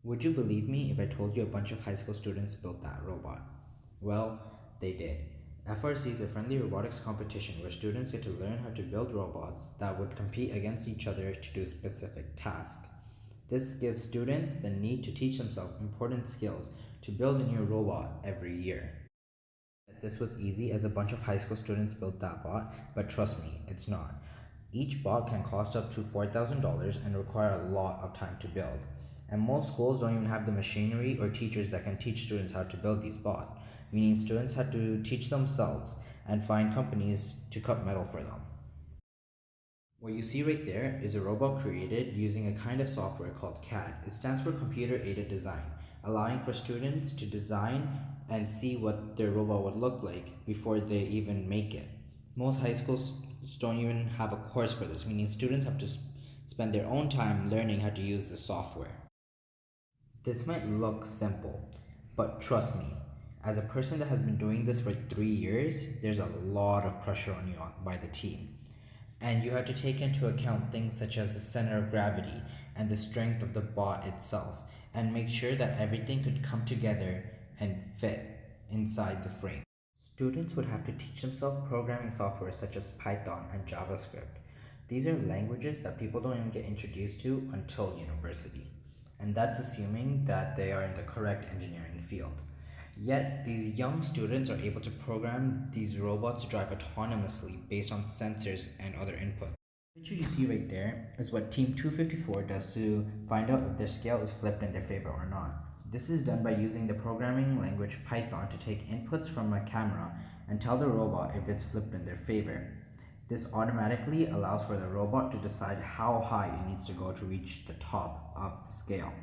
Would you believe me if I told you a bunch of high school students built that robot? Well, they did. FRC is a friendly robotics competition where students get to learn how to build robots that would compete against each other to do specific tasks. This gives students the need to teach themselves important skills to build a new robot every year. This was easy as a bunch of high school students built that bot, but trust me, it's not. Each bot can cost up to $4,000 and require a lot of time to build. And most schools don't even have the machinery or teachers that can teach students how to build these bots, meaning students had to teach themselves and find companies to cut metal for them. What you see right there is a robot created using a kind of software called CAD. It stands for Computer Aided Design, allowing for students to design and see what their robot would look like before they even make it. Most high schools don't even have a course for this, meaning students have to spend their own time learning how to use the software. This might look simple, but trust me, as a person that has been doing this for 3 years, there's a lot of pressure on you by the team. And you have to take into account things such as the center of gravity and the strength of the bot itself, and make sure that everything could come together and fit inside the frame. Students would have to teach themselves programming software such as Python and JavaScript. These are languages that people don't even get introduced to until university, and that's assuming that they are in the correct engineering field. Yet, these young students are able to program these robots to drive autonomously based on sensors and other inputs. The picture you see right there is what Team 254 does to find out if their scale is flipped in their favor or not. This is done by using the programming language Python to take inputs from a camera and tell the robot if it's flipped in their favor. This automatically allows for the robot to decide how high it needs to go to reach the top of the scale.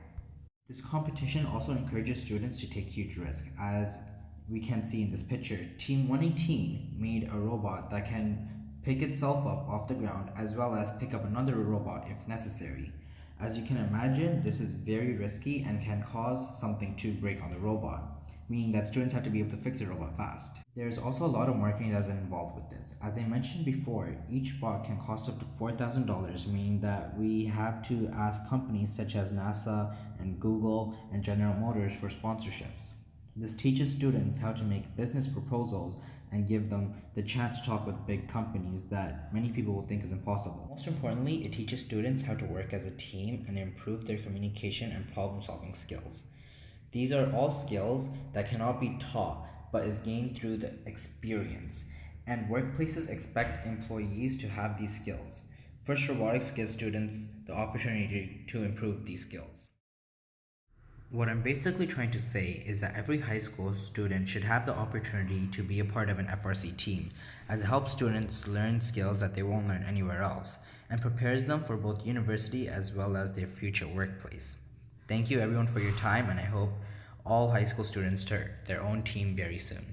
This competition also encourages students to take huge risks. As we can see in this picture, Team 118 made a robot that can pick itself up off the ground as well as pick up another robot if necessary. As you can imagine, this is very risky and can cause something to break on the robot, meaning that students have to be able to fix the robot fast. There's also a lot of marketing that's involved with this. As I mentioned before, each bot can cost up to $4,000, meaning that we have to ask companies such as NASA and Google and General Motors for sponsorships. This teaches students how to make business proposals and give them the chance to talk with big companies that many people will think is impossible. Most importantly, it teaches students how to work as a team and improve their communication and problem solving skills. These are all skills that cannot be taught but is gained through the experience, and workplaces expect employees to have these skills. First Robotics gives students the opportunity to improve these skills. What I'm basically trying to say is that every high school student should have the opportunity to be a part of an FRC team, as it helps students learn skills that they won't learn anywhere else, and prepares them for both university as well as their future workplace. Thank you everyone for your time, and I hope all high school students start their own team very soon.